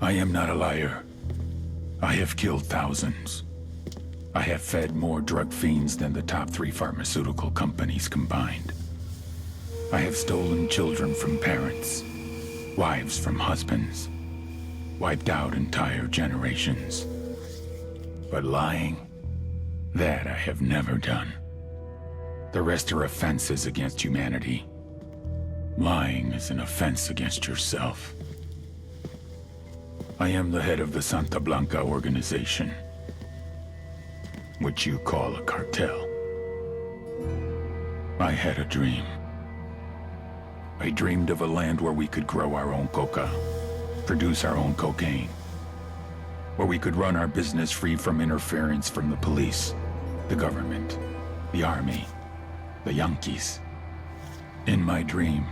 I am not a liar. I have killed thousands. I have fed more drug fiends than the top 3 pharmaceutical companies combined. I have stolen children from parents, wives from husbands, wiped out entire generations. But lying, that I have never done. The rest are offenses against humanity. Lying is an offense against yourself. I am the head of the Santa Blanca organization, which you call a cartel. I had a dream. I dreamed of a land where we could grow our own coca, produce our own cocaine, where we could run our business free from interference from the police, the government, the army, the Yankees. In my dream,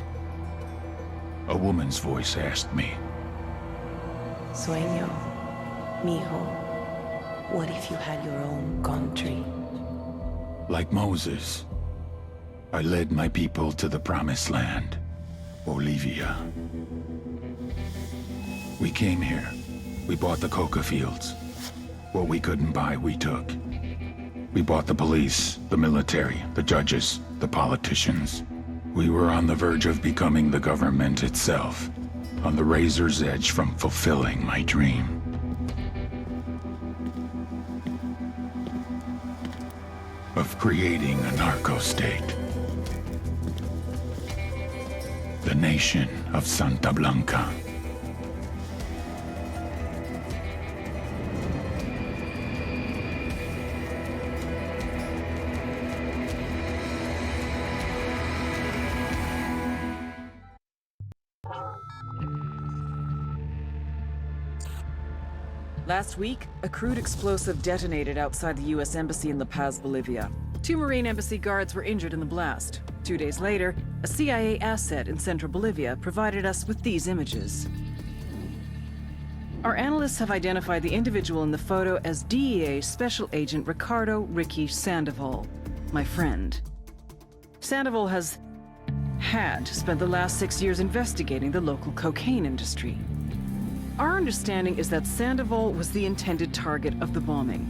a woman's voice asked me, Sueño, mijo, what if you had your own country? like Moses, I led my people to the promised land, Bolivia. We came here. We bought the coca fields. What we couldn't buy, we took. We bought the police, the military, the judges, the politicians. We were on the verge of becoming the government itself, on the razor's edge from fulfilling my dream. Of creating a narco-state. The nation of Santa Blanca. Last week, a crude explosive detonated outside the U.S. Embassy in La Paz, Bolivia. 2 Marine Embassy guards were injured in the blast. 2 days later, a CIA asset in central Bolivia provided us with these images. Our analysts have identified the individual in the photo as DEA Special Agent Ricardo Ricky Sandoval, my friend. Sandoval had spent the last 6 years investigating the local cocaine industry. Our understanding is that Sandoval was the intended target of the bombing.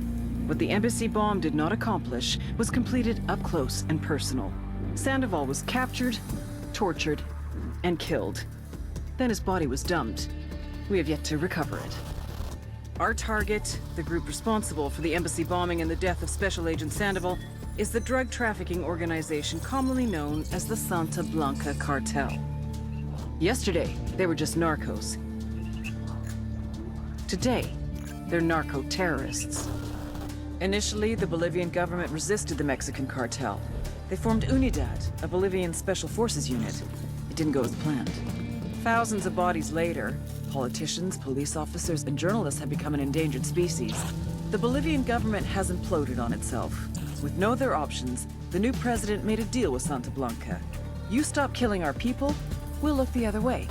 What the embassy bomb did not accomplish was completed up close and personal. Sandoval was captured, tortured, and killed. Then his body was dumped. We have yet to recover it. Our target, the group responsible for the embassy bombing and the death of Special Agent Sandoval, is the drug trafficking organization commonly known as the Santa Blanca cartel. Yesterday, they were just narcos. Today, they're narco-terrorists. Initially, the Bolivian government resisted the Mexican cartel. They formed Unidad, a Bolivian special forces unit. It didn't go as planned. Thousands of bodies later, politicians, police officers, and journalists have become an endangered species. The Bolivian government has imploded on itself. With no other options, the new president made a deal with Santa Blanca. You stop killing our people, we'll look the other way.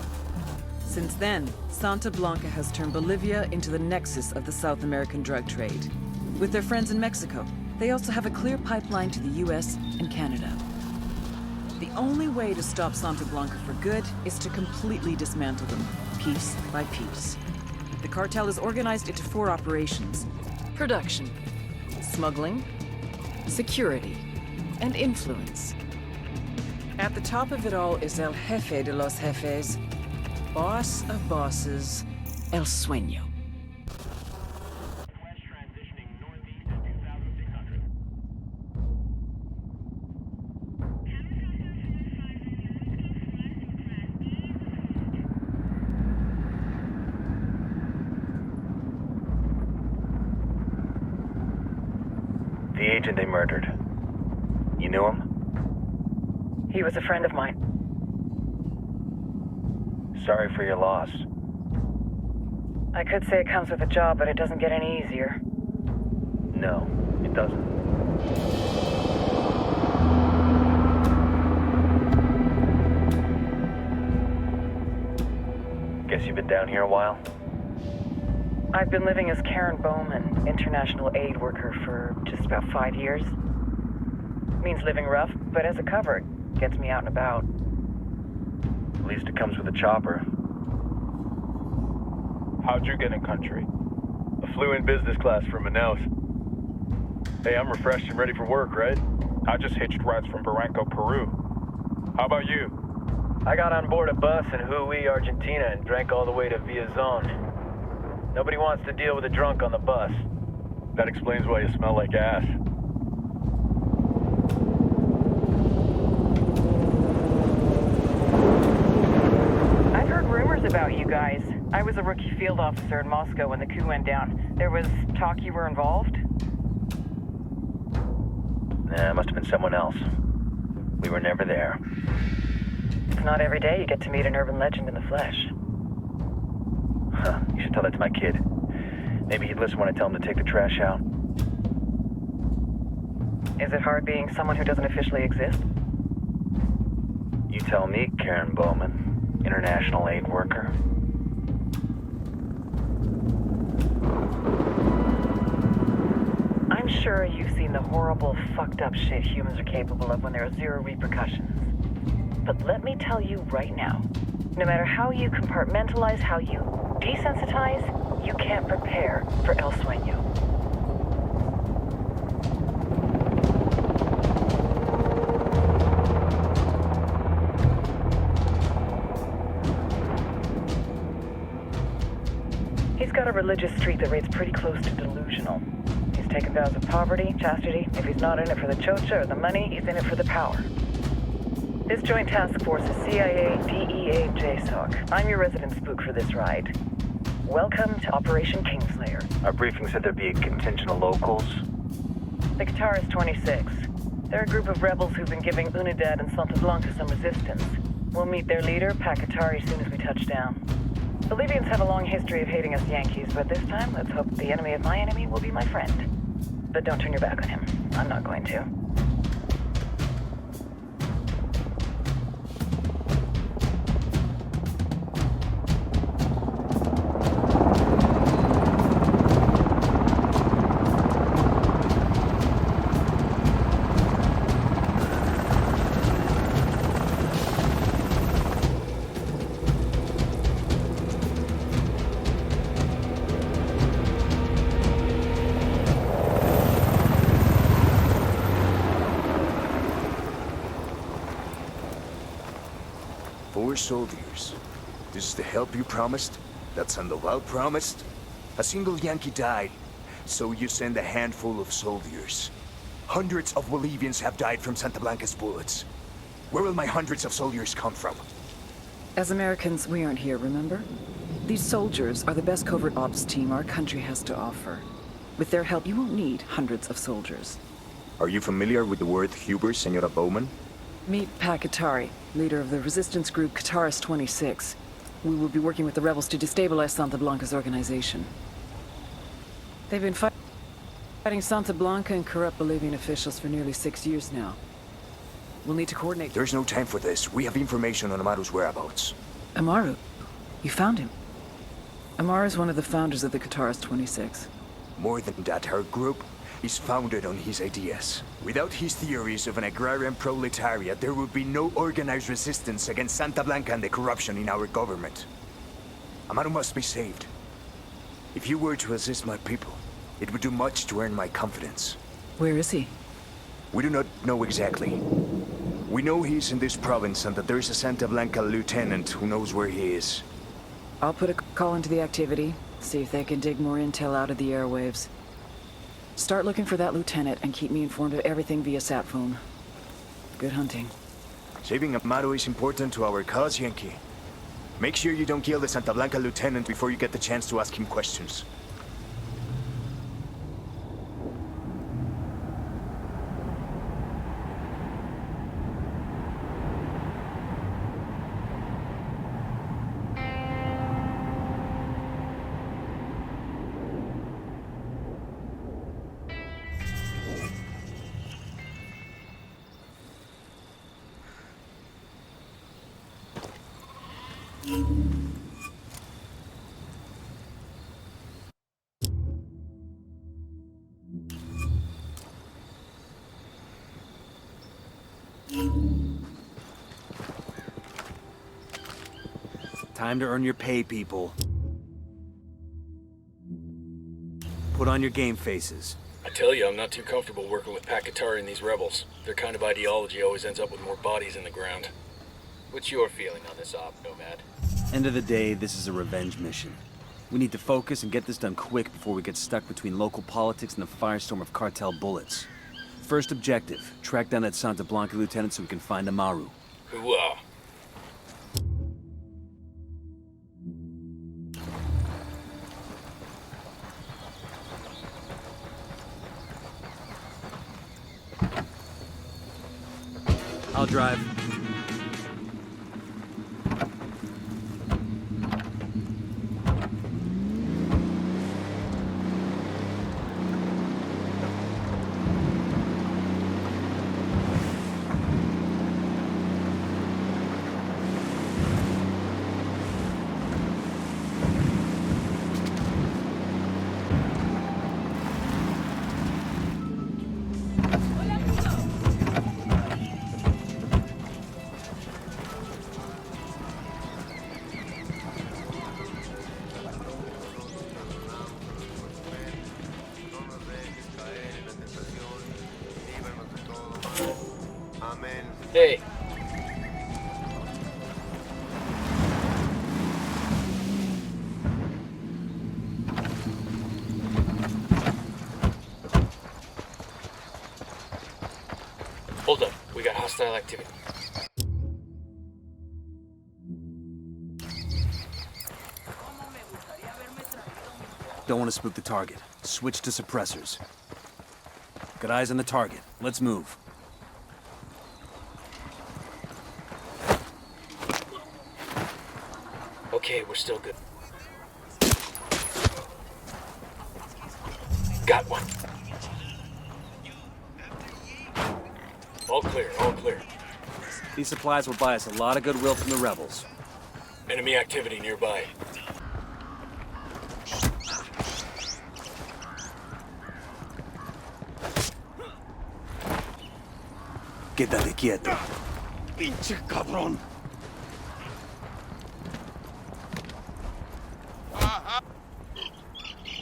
Since then, Santa Blanca has turned Bolivia into the nexus of the South American drug trade. With their friends in Mexico, they also have a clear pipeline to the US and Canada. The only way to stop Santa Blanca for good is to completely dismantle them, piece by piece. The cartel is organized into 4 operations: production, smuggling, security, and influence. At the top of it all is El Jefe de los Jefes, boss of bosses, El Sueño. Transitioning northeast at 2600. The agent they murdered. You knew him? He was a friend of mine. Sorry for your loss. I could say it comes with a job, but it doesn't get any easier. No, it doesn't. Guess you've been down here a while? I've been living as Karen Bowman, international aid worker, for just about 5 years. Means living rough, but as a cover, it gets me out and about. At least it comes with a chopper. How'd you get in country? I flew in business class from Manaus. Hey, I'm refreshed and ready for work, right? I just hitched rides from Barranco, Peru. How about you? I got on board a bus in Hui, Argentina, and drank all the way to Villa Zone. Nobody wants to deal with a drunk on the bus. That explains why you smell like ass. I've heard rumors about you guys. I was a rookie field officer in Moscow when the coup went down. There was talk you were involved? Nah, it must have been someone else. We were never there. It's not every day you get to meet an urban legend in the flesh. Huh, you should tell that to my kid. Maybe he'd listen when I tell him to take the trash out. Is it hard being someone who doesn't officially exist? You tell me, Karen Bowman, international aid worker. I'm sure you've seen the horrible, fucked up shit humans are capable of when there are zero repercussions. But let me tell you right now, no matter how you compartmentalize, how you desensitize, you can't prepare for El Sueño. He's got a religious streak that rates pretty close to delusional. He's taken vows of poverty, chastity. If he's not in it for the chocha or the money, he's in it for the power. This joint task force is CIA, DEA, and JSOC. I'm your resident spook for this ride. Welcome to Operation Kingslayer. Our briefing said there'd be a contingent of locals. The Qatar is 26. They're a group of rebels who've been giving Unidad and Santa Blanca some resistance. We'll meet their leader, Pakatari, as soon as we touch down. The Libyans have a long history of hating us Yankees, but this time, let's hope the enemy of my enemy will be my friend. But don't turn your back on him. I'm not going to. Soldiers. This is the help you promised? That Sandoval promised? A single Yankee died, so you send a handful of soldiers. Hundreds of Bolivians have died from Santa Blanca's bullets. Where will my hundreds of soldiers come from? As Americans, we aren't here, remember? These soldiers are the best covert ops team our country has to offer. With their help, you won't need hundreds of soldiers. Are you familiar with the word Huber, Senora Bowman? Meet Pakatari, leader of the resistance group Qatar's 26. We will be working with the rebels to destabilize Santa Blanca's organization. They've been fighting Santa Blanca and corrupt Bolivian officials for nearly 6 years now. We'll need to coordinate. There's no time for this. We have information on Amaru's whereabouts. Amaru? You found him? Amaru is one of the founders of the Qatar's 26. More than that, our group is founded on his ideas. Without his theories of an agrarian proletariat, there would be no organized resistance against Santa Blanca and the corruption in our government. Amaru must be saved. If you were to assist my people, it would do much to earn my confidence. Where is he? We do not know exactly. We know he's in this province and that there is a Santa Blanca lieutenant who knows where he is. I'll put a call into the activity, see if they can dig more intel out of the airwaves. Start looking for that lieutenant and keep me informed of everything via sat phone. Good hunting. Saving Amaru is important to our cause, Yankee. Make sure you don't kill the Santa Blanca lieutenant before you get the chance to ask him questions. Time to earn your pay, people. Put on your game faces. I tell you, I'm not too comfortable working with Pakatari and these rebels. Their kind of ideology always ends up with more bodies in the ground. What's your feeling on this op, Nomad? End of the day, this is a revenge mission. We need to focus and get this done quick before we get stuck between local politics and the firestorm of cartel bullets. First objective, track down that Santa Blanca lieutenant so we can find Amaru. Hooah! I'll drive. Hey. Hold up. We got hostile activity. Don't want to spook the target. Switch to suppressors. Got eyes on the target. Let's move. Okay, we're still good. Got one. All clear, all clear. These supplies will buy us a lot of goodwill from the rebels. Enemy activity nearby. Quédate quieto. Pinche cabrón.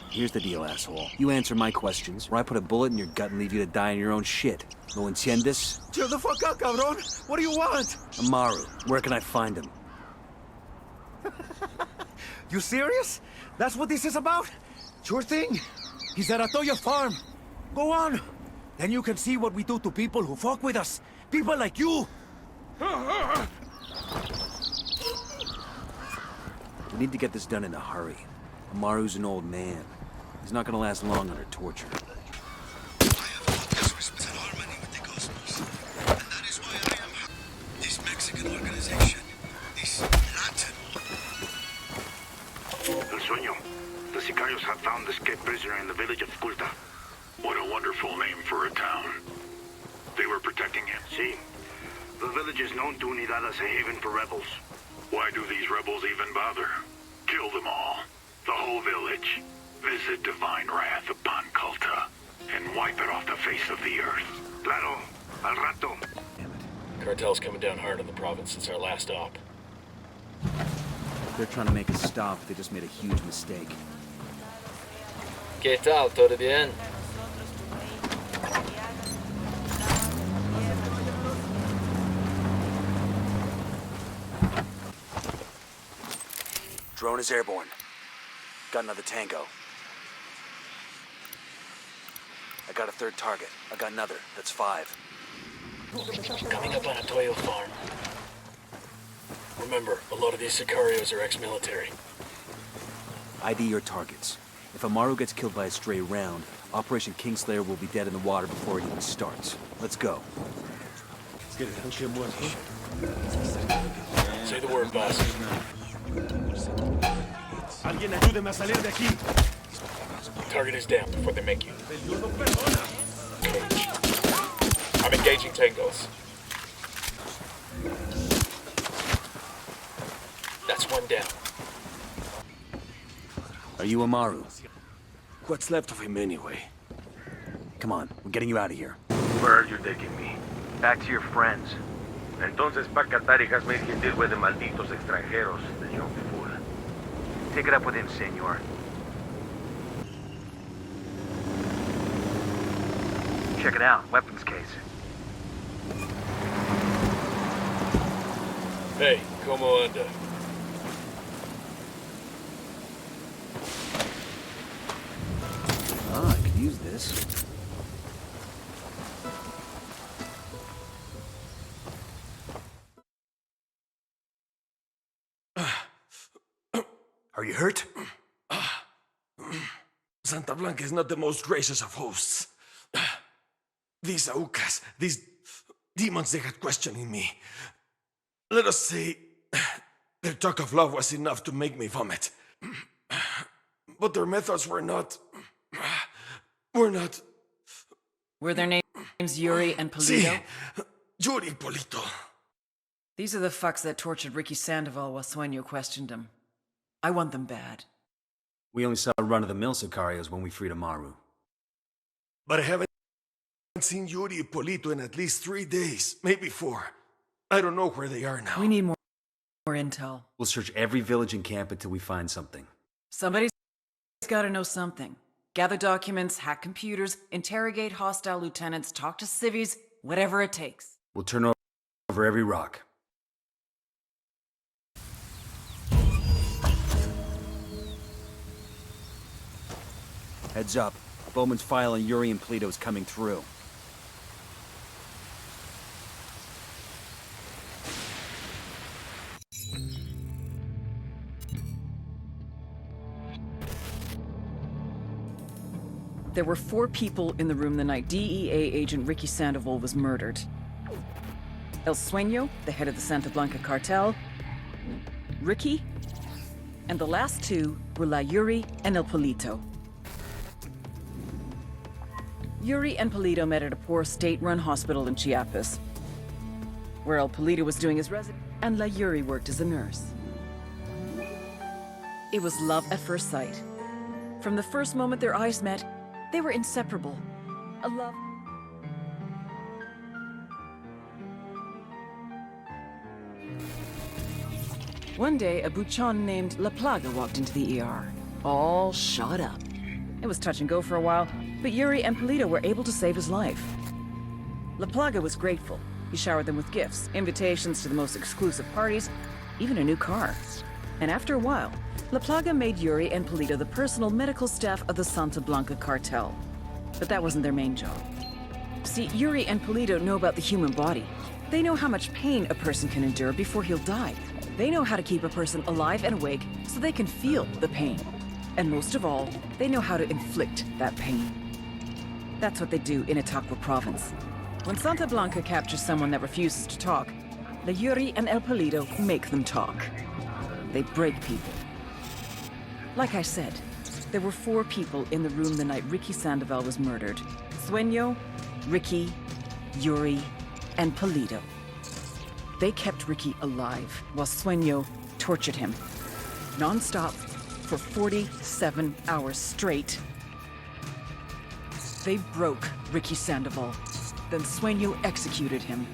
Here's the deal, asshole. You answer my questions, or I put a bullet in your gut and leave you to die in your own shit. ¿Lo entiendes? Chill the fuck out, cabrón. What do you want? Amaru, where can I find him? You serious? That's what this is about? Sure thing. He's at Atoya Farm. Go on. Then you can see what we do to people who fuck with us. People like you. We need to get this done in a hurry. Amaru's an old man. He's not gonna last long under torture. This Mexican organization, this Latin. El Sueño. The Sicarios have found the escaped prisoner in the village of Culta. What a wonderful name for a town. They were protecting him. See? The village is known to Unidad as a haven for rebels. Why do these rebels even bother? Kill them all. The whole village. Visit divine wrath upon Culta and wipe it off the face of the earth. Claro, al rato. Damn it. Cartel's coming down hard on the province since our last op. They're trying to make us stop. They just made a huge mistake. ¿Qué tal? ¿Todo bien? Drone is airborne. Got another tango. I got a third target. I got another. That's 5. Coming up on Atoyo Farm. Remember, a lot of these Sicarios are ex-military. ID your targets. If Amaru gets killed by a stray round, Operation Kingslayer will be dead in the water before it even starts. Let's go. Say the word, boss. Alguien ayúdeme a salir de aquí. Target is down before they make you. Coach. I'm engaging tangos. That's one down. Are you Amaru? What's left of him anyway? Come on, we're getting you out of here. Where are you taking me? Back to your friends. Entonces Pakatari has made him deal with the malditos extranjeros, the young fool. Take it up with him, senor. check it out. Weapons case. Hey, como anda? Ah, I could use this. Are you hurt? Santa Blanca is not the most gracious of hosts. These aucas, these demons, they had questioning me. Let us say, their talk of love was enough to make me vomit. But their methods were not... Were their names Yuri and Polito? Si, Yuri and Polito. These are the fucks that tortured Ricky Sandoval while Sueño questioned him. I want them bad. We only saw run-of-the-mill sicarios when we freed Amaru. But I haven't seen Yuri and Polito in at least 3 days, maybe 4. I don't know where they are now. We need more intel. We'll search every village and camp until we find something. Somebody's gotta know something. Gather documents, hack computers, interrogate hostile lieutenants, talk to civvies, whatever it takes. We'll turn over every rock. Heads up. Bowman's file on Yuri and Polito is coming through. There were 4 people in the room the night DEA agent Ricky Sandoval was murdered. El Sueño, the head of the Santa Blanca cartel, Ricky, and the last 2 were Yuri and El Polito. Yuri and Polito met at a poor state-run hospital in Chiapas, where El Polito was doing his residency, and Yuri worked as a nurse. It was love at first sight. From the first moment their eyes met, they were inseparable. A love... One day, a buchon named La Plaga walked into the ER, all shot up. It was touch and go for a while, but Yuri and Polito were able to save his life. La Plaga was grateful. He showered them with gifts, invitations to the most exclusive parties, even a new car. And after a while, La Plaga made Yuri and Polito the personal medical staff of the Santa Blanca cartel. But that wasn't their main job. See, Yuri and Polito know about the human body. They know how much pain a person can endure before he'll die. They know how to keep a person alive and awake so they can feel the pain. And most of all, they know how to inflict that pain. That's what they do in Itaqua province. When Santa Blanca captures someone that refuses to talk, the Yuri and El Polito make them talk. They break people. Like I said, there were 4 people in the room the night Ricky Sandoval was murdered. Sueño, Ricky, Yuri, and Polito. They kept Ricky alive while Sueño tortured him. Non-stop for 47 hours straight. They broke Ricky Sandoval. Then Sueño executed him.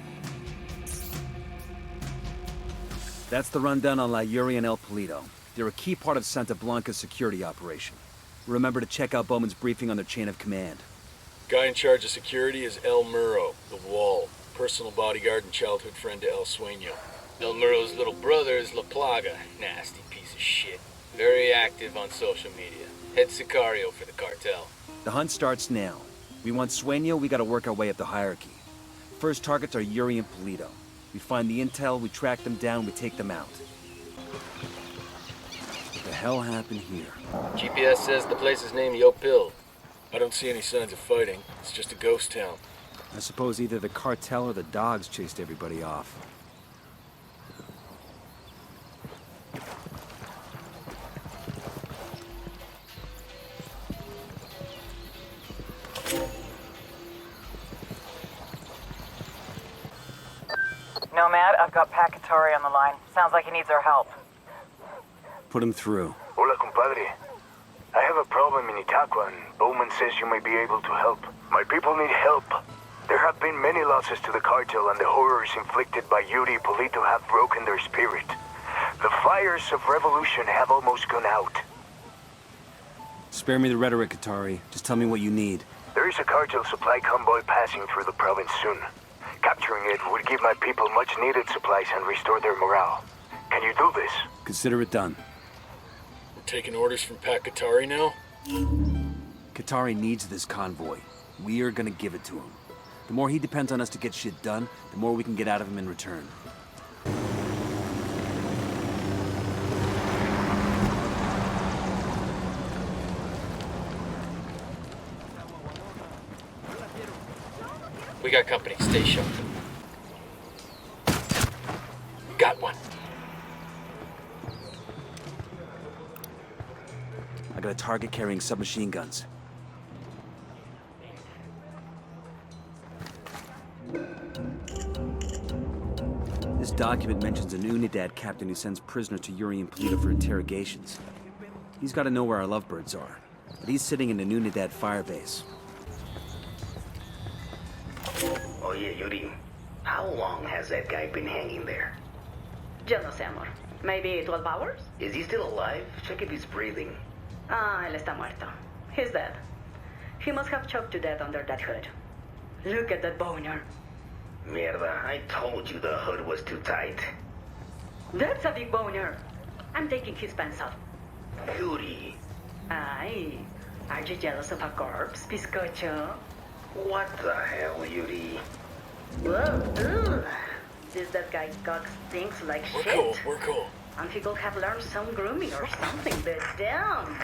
That's the rundown on Yuri and El Polito. They're a key part of Santa Blanca's security operation. Remember to check out Bowman's briefing on their chain of command. Guy in charge of security is El Muro, the Wall. Personal bodyguard and childhood friend to El Sueño. El Muro's little brother is La Plaga. Nasty piece of shit. Very active on social media. Head sicario for the cartel. The hunt starts now. We want Sueño, we gotta work our way up the hierarchy. First targets are Yuri and Polito. We find the intel, we track them down, we take them out. What the hell happened here? GPS says the place is named Yopil. I don't see any signs of fighting. It's just a ghost town. I suppose either the cartel or the dogs chased everybody off. Nomad, I've got Pakatari on the line. Sounds like he needs our help. Put him through. Hola, compadre. I have a problem in Itaqua, and Bowman says you may be able to help. My people need help. There have been many losses to the cartel, and the horrors inflicted by Yuri Polito have broken their spirit. The fires of revolution have almost gone out. Spare me the rhetoric, Katari. Just tell me what you need. There is a cartel supply convoy passing through the province soon. Capturing it would give my people much-needed supplies and restore their morale. Can you do this? Consider it done. We're taking orders from Pat Qatari now? Qatari needs this convoy. We are gonna give it to him. The more he depends on us to get shit done, the more we can get out of him in return. We got company. Stay sharp. Got one. I got a target carrying submachine guns. This document mentions an Unidad captain who sends prisoners to Yuri and Polito for interrogations. He's got to know where our lovebirds are, but he's sitting in an Unidad firebase. Oh yeah, Yuri. How long has that guy been hanging there? Yo no sé, amor. Maybe 12 hours? Is he still alive? Check if he's breathing. Ah, él está muerto. He's dead. He must have choked to death under that hood. Look at that boner. Mierda, I told you the hood was too tight. That's a big boner. I'm taking his pants off. Yuri. Ay, are you jealous of a corpse, bizcocho? What the hell, Yuri? Whoa, ugh. That guy Cox stinks like shit. We're cool. And he could have learned some grooming or something, but damn.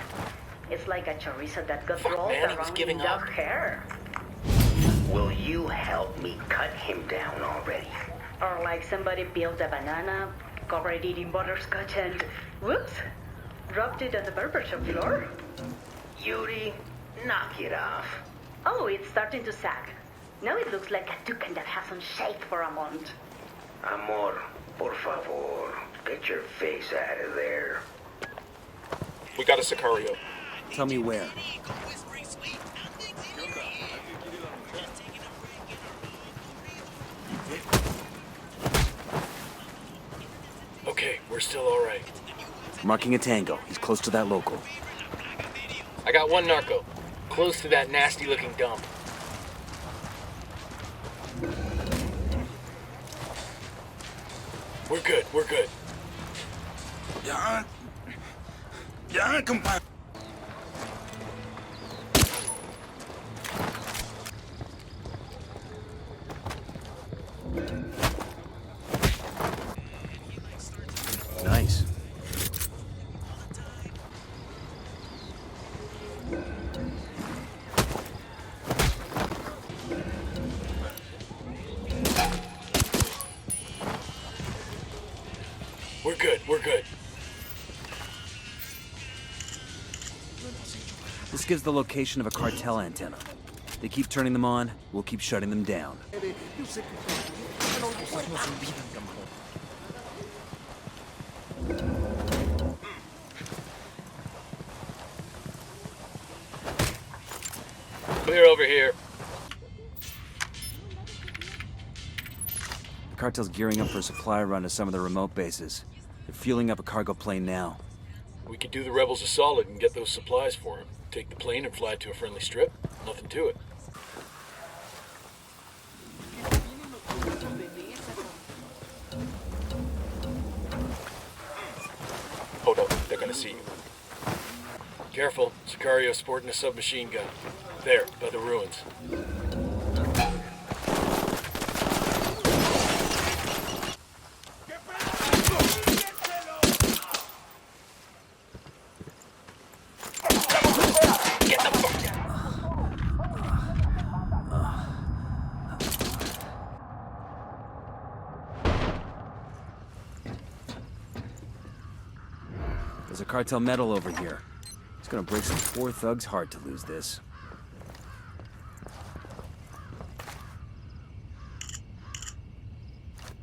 It's like a chorizo that got rolled man, he was around giving in up. dog hair. Will you help me cut him down already? Or like somebody peeled a banana, covered it in butterscotch and, whoops, dropped it on the barbershop floor. Yuri, knock it off. Oh, it's starting to sag. Now it looks like a toucan that hasn't shaved for a month. Amor, por favor, get your face out of there. We got a Sicario. Tell me where. Okay, we're still alright. Marking a tango. He's close to that local. I got one narco. Close to that nasty-looking dump. We're good, we're good. Ya, compadre. Nice. We're good, we're good. This gives the location of a cartel antenna. They keep turning them on, we'll keep shutting them down. Clear over here. The cartel's gearing up for a supply run to some of the remote bases. They're fueling up a cargo plane now. We could do the rebels a solid and get those supplies for them. Take the plane and fly to a friendly strip. Nothing to it. Hold up, they're gonna see you. Careful, Sicario sporting a submachine gun. There, by the ruins. There's a cartel medal over here. It's gonna break some poor thug's heart to lose this.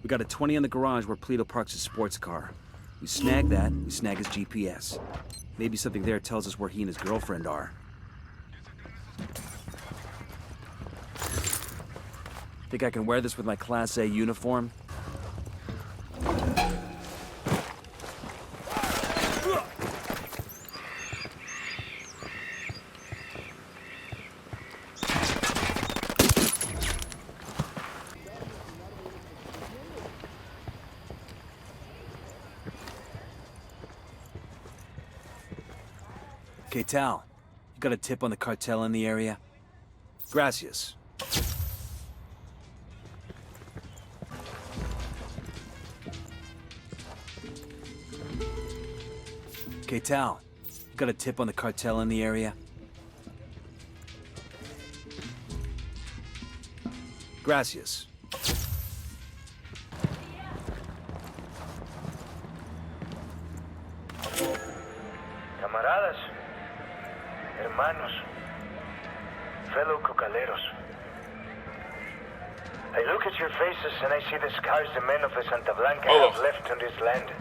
We got a 20 in the garage where Polito parks his sports car. We snag that, we snag his GPS. Maybe something there tells us where he and his girlfriend are. Think I can wear this with my Class A uniform? Okay, Tal. You got a tip on the cartel in the area? Gracias. Okay, Tal. You got a tip on the cartel in the area? Gracias. Camaradas, hermanos, fellow cocaleros. I look at your faces and I see the scars the men of the Santa Blanca have left on this land.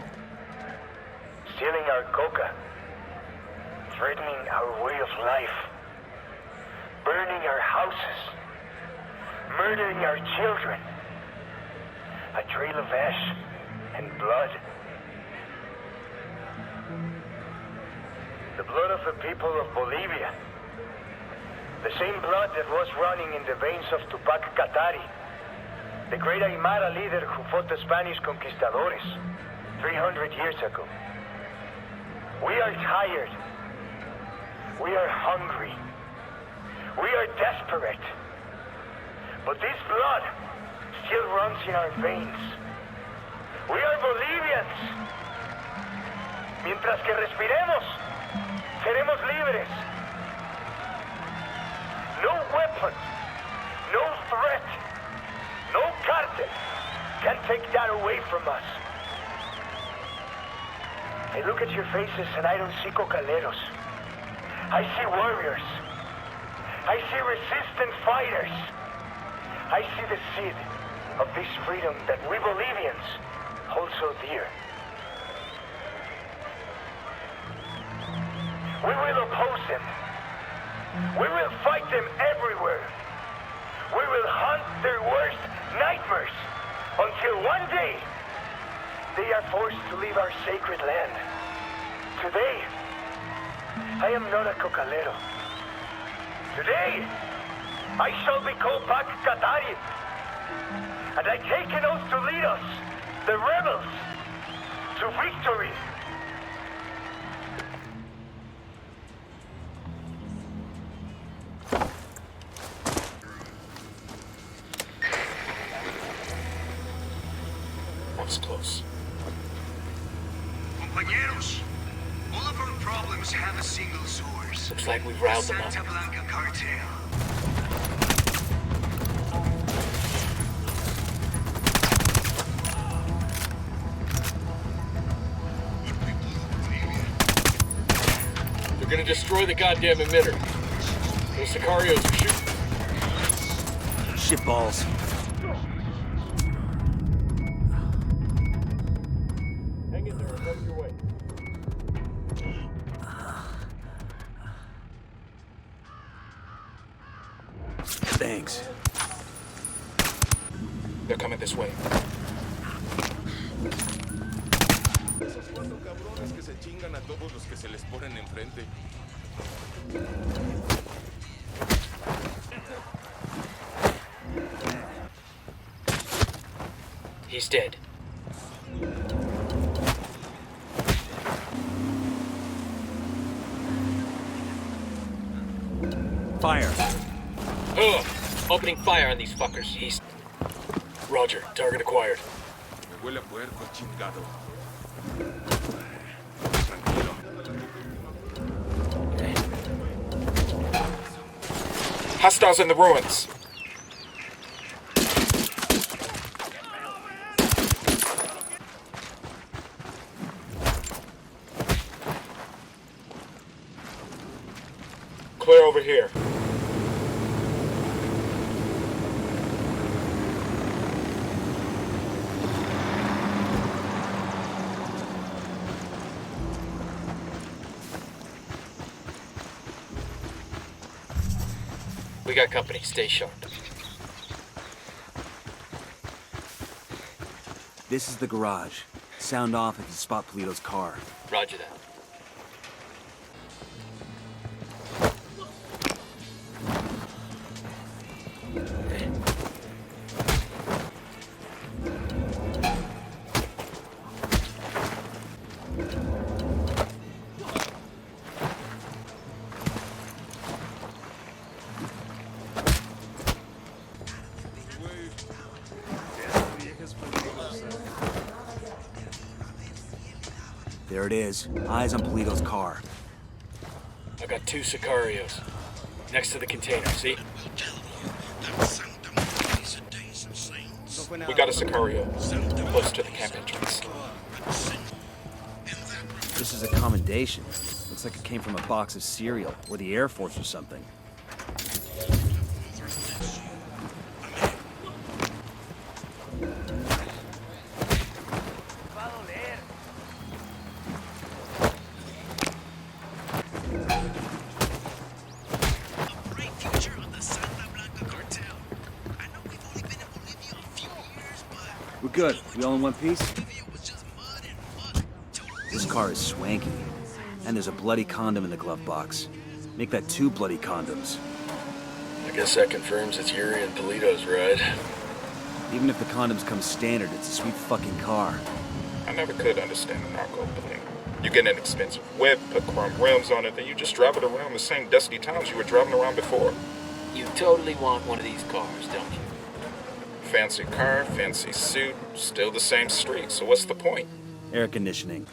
Stealing our coca, threatening our way of life, burning our houses, murdering our children. A trail of ash and blood. The blood of the people of Bolivia. The same blood that was running in the veins of Tupac Katari, the great Aymara leader who fought the Spanish conquistadores 300 years ago. We are tired. We are hungry. We are desperate. But this blood still runs in our veins. We are Bolivians. Mientras que respiremos, seremos libres. No weapon, no threat, no cartel can take that away from us. I look at your faces and I don't see cocaleros. I see warriors. I see resistant fighters. I see the seed of this freedom that we Bolivians hold so dear. We will oppose them. We will fight them everywhere. We will hunt their worst nightmares until one day they are forced to leave our sacred land. Today, I am not a cocalero. Today, I shall be called Tupac Katari. And I take an oath to lead us, the rebels, to victory. That was close. Compañeros, all of our problems have a single source. Looks like we've riled them up. Santa Blanca cartel. They're gonna destroy the goddamn emitter. Those Sicarios are shooting. Shitballs. Hang in there and run your way. Thanks. They're coming this way. Esos cuatro cabrones que se chingan a todos los que se les ponen enfrente. He's dead. Fire. Ugh! Opening fire on these fuckers. He's... Roger. Target acquired. Me huele a puerco, chingado. Hostiles in the ruins. Clear over here. We got company. Stay sharp. This is the garage. Sound off if you spot Polito's car. Roger that. There it is. Eyes on Polito's car. I got 2 Sicarios. Next to the container, see? We got a Sicario. Close to the camp entrance. This is a commendation. Looks like it came from a box of cereal, or the Air Force or something. We're good. We all in one piece? This car is swanky. And there's a bloody condom in the glove box. Make that 2 bloody condoms. I guess that confirms it's Yuri and Polito's ride. Even if the condoms come standard, it's a sweet fucking car. I never could understand the narco thing. You get an expensive whip, put chrome rims on it, then you just drive it around the same dusty towns you were driving around before. You totally want one of these cars, don't you? Fancy car, fancy suit, still the same street, so what's the point? Air conditioning.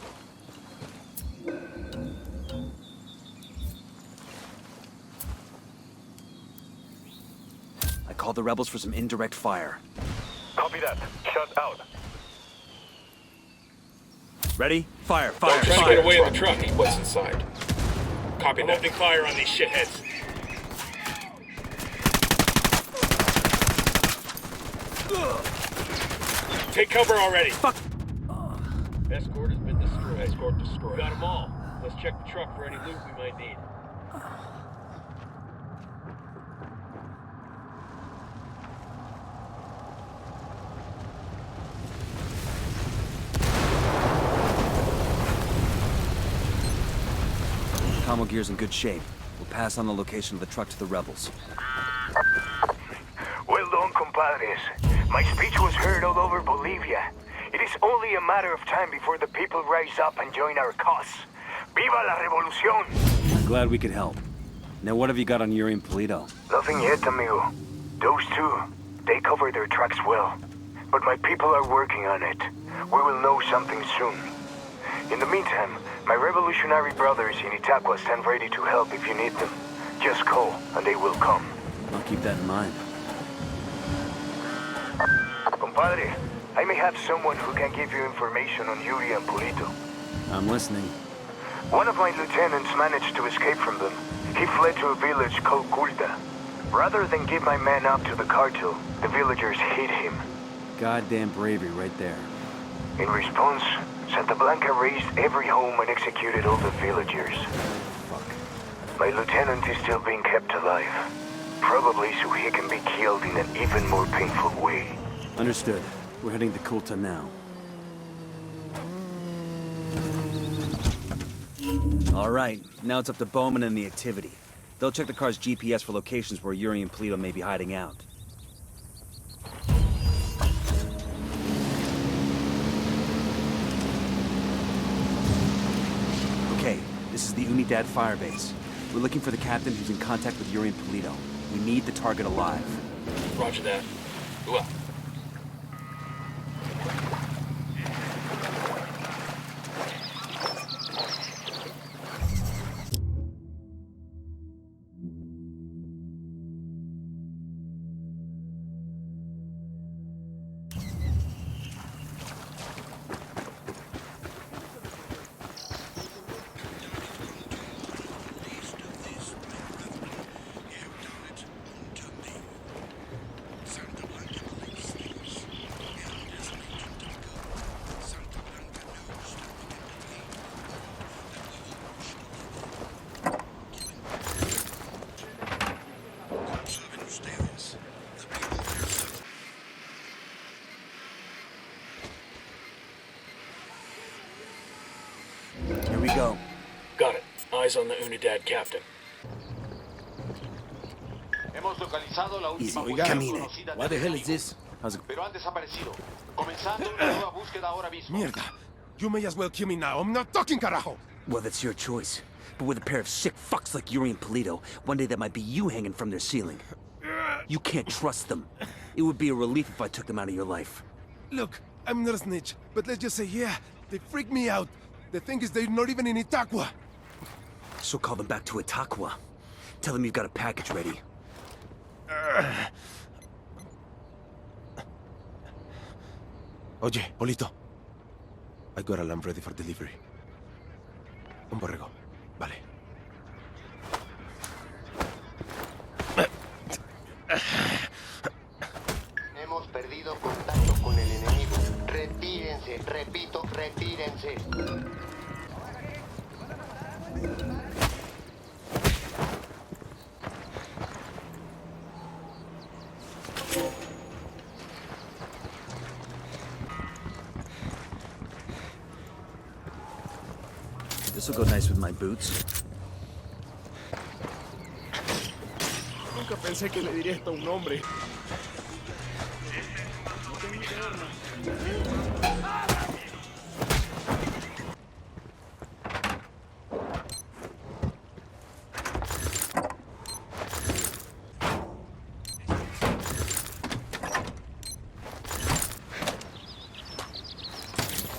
I called the rebels for some indirect fire. Copy that. Shut out. Ready? Fire, fire, Trying fire! to get away in the truck. What's inside? Copy that. Opening fire on these shitheads. Take cover already. Fuck! Escort has been destroyed. Escort destroyed. Got them all. Let's check the truck for any loot we might need. Commo gear's in good shape. We'll pass on the location of the truck to the rebels. Well done, compadres. My speech was heard all over Bolivia. It is only a matter of time before the people rise up and join our cause. Viva la revolución! I'm glad we could help. Now what have you got on Yuri and Polito? Nothing yet, amigo. Those 2, they cover their tracks well. But my people are working on it. We will know something soon. In the meantime, my revolutionary brothers in Itaqua stand ready to help if you need them. Just call, and they will come. I'll keep that in mind. Compadre, I may have someone who can give you information on Yuri and Polito. I'm listening. One of my lieutenants managed to escape from them. He fled to a village called Culta. Rather than give my man up to the cartel, the villagers hid him. Goddamn bravery right there. In response, Santa Blanca razed every home and executed all the villagers. Fuck. My lieutenant is still being kept alive. Probably so he can be killed in an even more painful way. Understood. We're heading to Culta now. All right, now it's up to Bowman and the activity. They'll check the car's GPS for locations where Yuri and Polito may be hiding out. Okay, this is the Unidad firebase. We're looking for the captain who's in contact with Yuri and Polito. We need the target alive. Roger that. Go up. Here we go. Got it. Eyes on the Unidad captain. Hemos localizado la última Oiga, posición conocida what the del hell is enemigo, this? pero han desaparecido. Comenzando una nueva búsqueda ahora mismo. Mierda. You may as well kill me now. I'm not talking, carajo. Well, that's your choice. But with a pair of sick fucks like Yuri and Polito, one day that might be you hanging from their ceiling. You can't trust them. It would be a relief if I took them out of your life. Look, I'm not a snitch, but let's just say, yeah, they freak me out. The thing is, they're not even in Itaqua. So call them back to Itaqua. Tell them you've got a package ready. Oye, Polito. I got a lamb ready for delivery. Un borrego. Vale. Hemos perdido contacto con el enemigo. Retírense, repito, retírense. This will go nice with my boots. Nunca pensé que le diría esto a un hombre.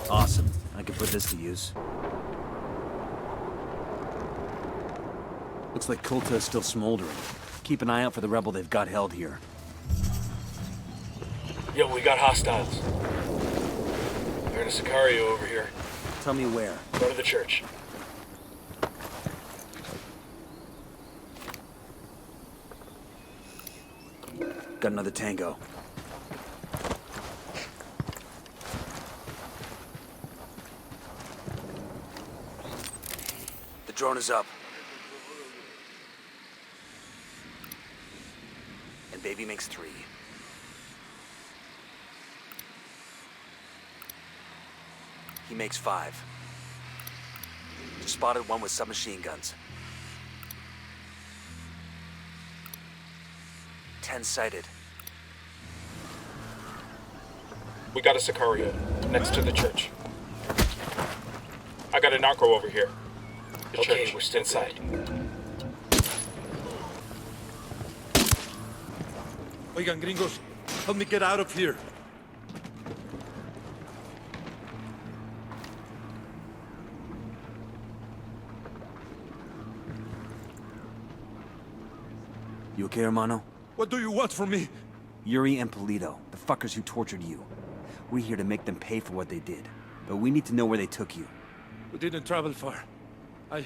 Awesome. I can put this to use. Looks like Kulta is still smoldering. Keep an eye out for the rebel they've got held here. Yo, we got hostiles. They're in a Sicario over here. Tell me where. Go to the church. Got another tango. The drone is up. And baby makes 3. He makes 5. Just spotted one with submachine guns. 10 sighted. We got a Sicario next to the church. I got a narco over here. The church, we're still inside. Oigan, gringos, help me get out of here. You okay, hermano? What do you want from me? Yuri and Polito, the fuckers who tortured you. We're here to make them pay for what they did. But we need to know where they took you. We didn't travel far. I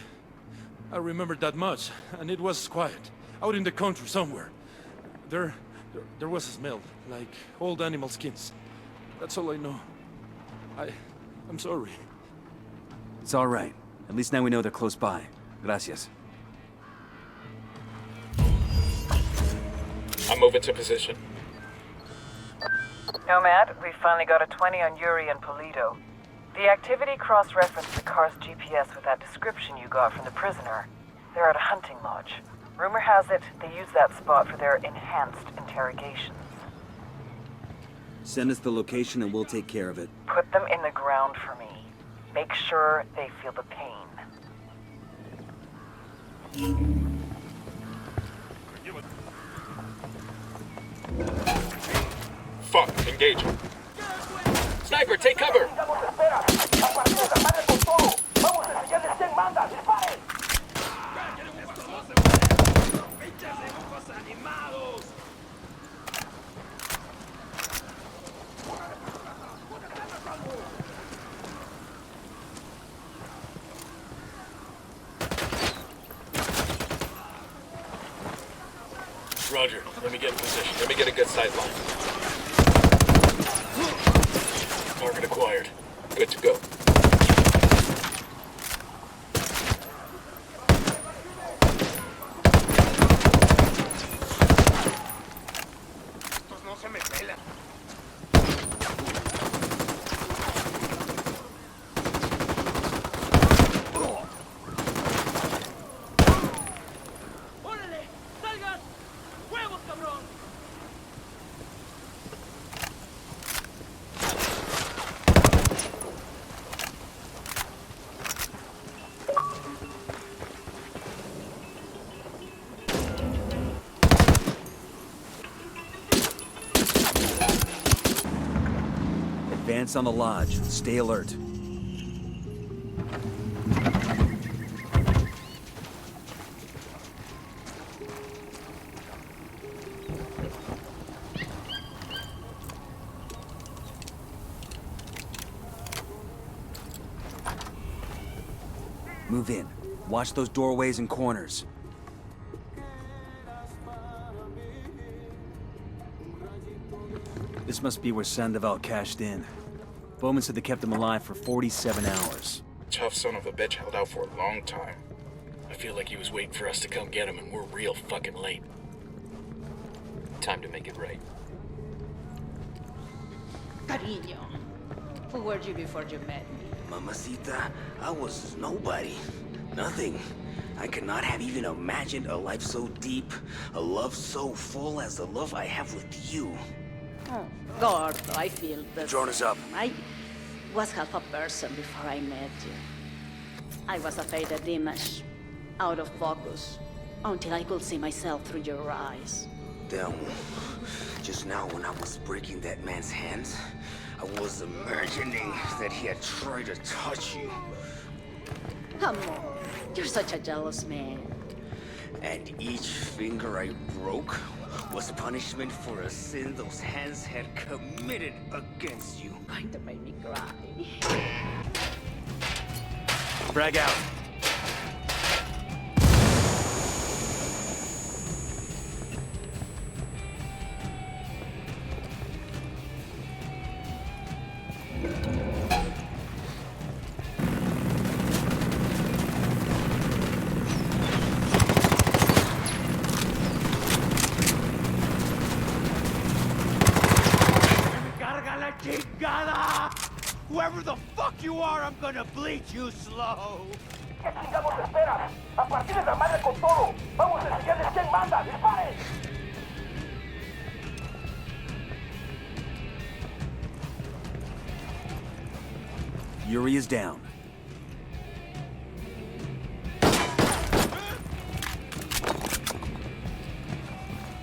remember that much, and it was quiet. Out in the country somewhere. There was a smell, like old animal skins. That's all I know. I'm sorry. It's all right. At least now we know they're close by. Gracias. I'm moving to position. Nomad, we finally got a 20 on Yuri and Polito. The activity cross-referenced the car's GPS with that description you got from the prisoner. They're at a hunting lodge. Rumor has it they use that spot for their enhanced interrogations. Send us the location and we'll take care of it. Put them in the ground for me. Make sure they feel the pain. Fuck, engage. Sniper, take cover! Roger, let me get in position. Let me get a good sight line. Target acquired. Good to go. Advance on the lodge. Stay alert. Move in. Watch those doorways and corners. This must be where Sandoval cashed in. Bowman said they kept him alive for 47 hours. Tough son of a bitch held out for a long time. I feel like he was waiting for us to come get him, and we're real fucking late. Time to make it right. Cariño, who were you before you met me? Mamacita, I was nobody. Nothing. I could not have even imagined a life so deep, a love so full as the love I have with you. Oh, God, I feel the Drone is up. I was half a person before I met you. I was a faded image, out of focus, until I could see myself through your eyes. Damn. Just now when I was breaking that man's hands, I was imagining that he had tried to touch you. Come on, you're such a jealous man. And each finger I broke was punishment for a sin those hands had committed against you. Going to make me cry. Frag out. Whoever the fuck you are, I'm gonna bleed you slow. ¿Qué chingados esperas? A partir de la madre con todo. Vamos a enseñarles quién manda. ¡Disparen! Yuri is down.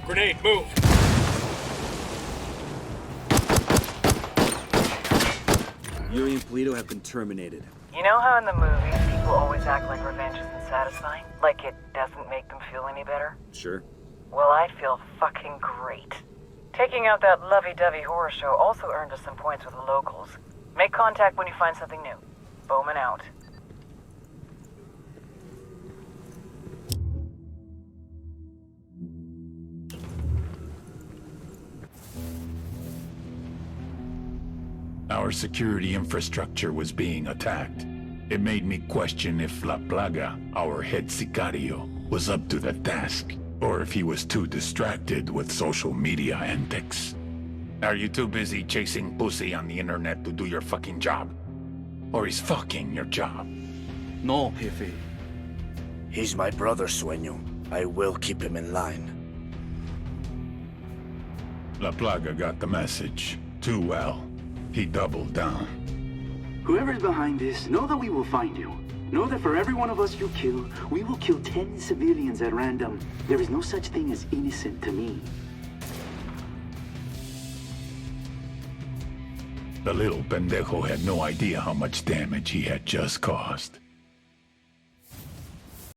Grenade, move! Yuri and Polito have been terminated. You know how in the movies people always act like revenge isn't satisfying? Like it doesn't make them feel any better? Sure. Well, I feel fucking great. Taking out that lovey-dovey horror show also earned us some points with the locals. Make contact when you find something new. Bowman out. Our security infrastructure was being attacked. It made me question if La Plaga, our head sicario, was up to the task, or if he was too distracted with social media antics. Are you too busy chasing pussy on the internet to do your fucking job? Or is fucking your job? No, Jefe. He's my brother, Sueño. I will keep him in line. La Plaga got the message. Too well. He doubled down. Whoever's behind this, know that we will find you. Know that for every one of us you kill, we will kill 10 civilians at random. There is no such thing as innocent to me. The little pendejo had no idea how much damage he had just caused.